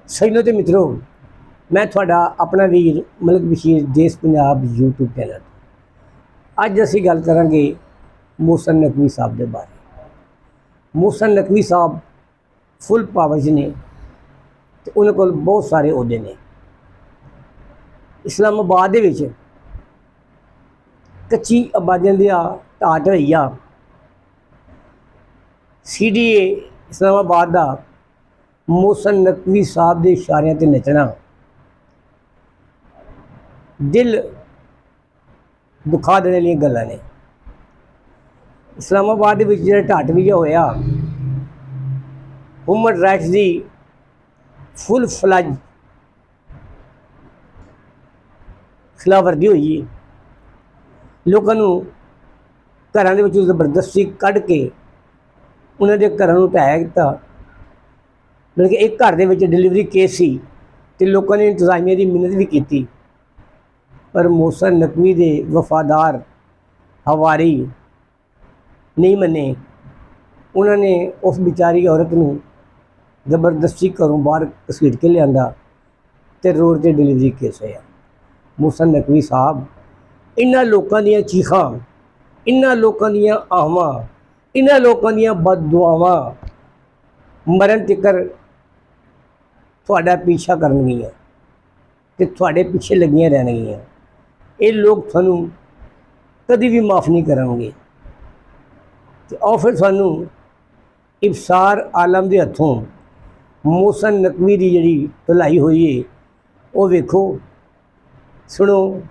सजनों ते मित्रों, मैं थोड़ा अपना वीर मलिक बशीर देश पंजाब यूट्यूब चैनल। अज असी गल करांगे मोहसन नकवी साहब के बारे। मोहसन नकवी साहब फुल पावर च ने ते उन्हां कोल बहुत सारे अहुदे ने। इस्लामाबाद दे विच कच्ची आबादियां दा ढाट ढहिया CDA इस्लामाबाद का मोहसन नकवी साहब के इशारियां ते नचना दिल दुखा देने वाली गल्लां ने। इस्लामाबाद के जो ढाट भी होया, ह्यूमन राइट्स की फुल फ्लज खिलाफवर्जी हुई। लोगों घरों के जबरदस्ती कढ़ के उन्होंने घरों ढाया किया। बल्कि एक घर के डिलीवरी केस सी ते लोगों ने इंतजामिया की मिन्नत भी की, पर मोहसन नकवी के वफादार हवारी नहीं मने। उन्होंने उस बेचारी औरत को जबरदस्ती घरों बाहर घसीट के लिया ते रोड से डिलीवरी केस होया। मोहसन नकवी साहब इन्हां लोगों दी चीखां, इन्हां लोगों दी आहवां, इन्हां लोगों दी बददुआवां मरण तिकर तुहाडा पीछा करनगियां ते तुहाडे पीछे लगियां रहणगियां। ये लोग थानू कभी भी माफ़ नहीं करेंगे। तो आओ फिर सानू इफ्सार आलम के हथों मोहसन नकवी की जी भलाई हुई है वो वेखो, सुनो,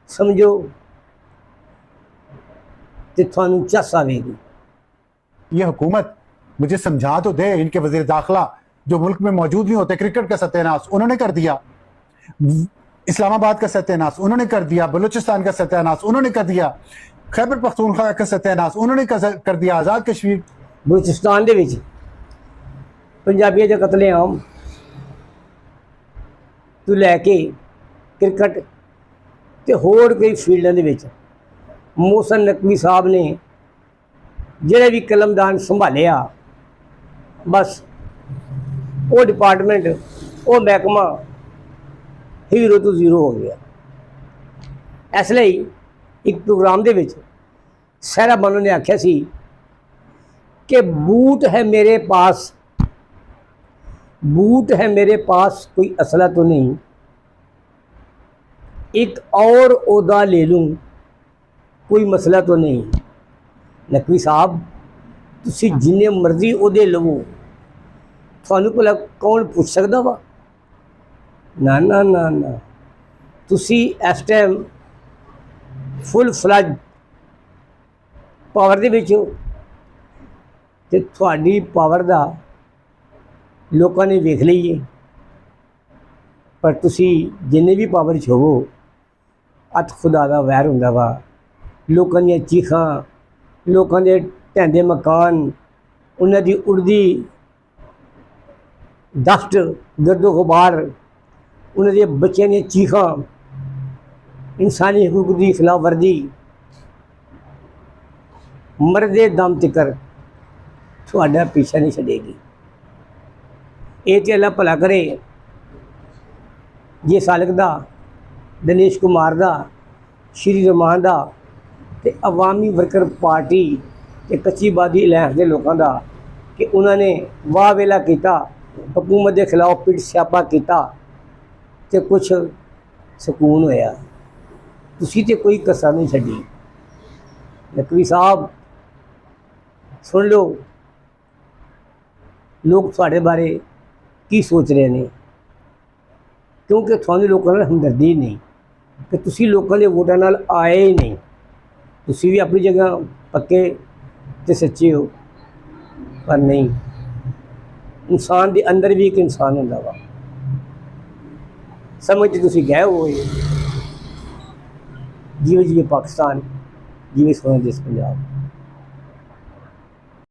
समझो तो थानू चस आवेगी। ये हुकूमत मुझे समझा तो दे, इनके वजीर दाखिला जो मुल्क में मौजूद नहीं होते, क्रिकेट का सत्यानाश उन्होंने कर दिया, इस्लामाबाद का सत्यानाश उन्होंने कर दिया, बलूचिस्तान का सत्यानाश उन्होंने कर दिया, खैबर पख्तूनख्वा का सत्यानाश उन्होंने कर दिया, आज़ाद कश्मीर बलूचिस्तान के पंजाबियों का कतलेआम तो लैके क्रिकेट तो होर कई फील्डों के मोहसन नकवी साहब ने जिहड़े भी कलमदान संभालिया, बस वो डिपार्टमेंट वो महकमा हीरो तो जीरो हो गया। इसलिए एक प्रोग्राम के सहरा बानो ने आख्या सी कि बूट है मेरे पास, बूट है मेरे पास, कोई असला तो नहीं, एक और ओहदा ले लूँ, कोई मसला तो नहीं। नकवी साहब तुसी जिन्ने मर्जी ओहदे लवो, थानू भला कौन पूछ सकता वा? ना ना ना ना, तुसी इस टाइम फुल फ्लज पावर दे विच हो ते तुहाडी पावर दा लोगों ने वेख ली है। पर तुसी जिन्ने भी पावर च होवो, अत खुदा दा वैर हुंदा वा। लोगों दी चीखां, लोगों के ढहंदे मकान, उन्हां दी उड़दी दस्ट गर्दो गुबार, उन्हां दे बच्चों दी चीखां, इंसानी हकूक की खिलाफ वर्जी मरदे दम तिकर तुहाडा पीछा नहीं छड़ेगी। ये तो अल्लाह भला करे जे सालक दा, दिनेश कुमार दा, श्री रमान दा ते अवामी वर्कर पार्टी ते कच्ची बादी अलैंस के लोगों का कि उन्होंने वाह वेला किया, हुकूमत के खिलाफ पिट स्यापा किया ते कुछ सुकून होया। तुसी ते कोई कसर नहीं छड़ी। नकवी साहब सुन लो, लोग तुहाडे बारे की सोच रहे हैं, क्योंकि थानू लोगों नाल हमदर्दी नहीं कि तुसी लोगों के वोटां नाल आए ही नहीं। तुसी भी अपनी जगह पक्के ते सच्चे हो, पर नहीं, इंसान के अंदर भी एक इंसान होंदा वा। समझ तुसी गए हो। जिवे जिवे पाकिस्तान, जिवे सोना देश पंजाब।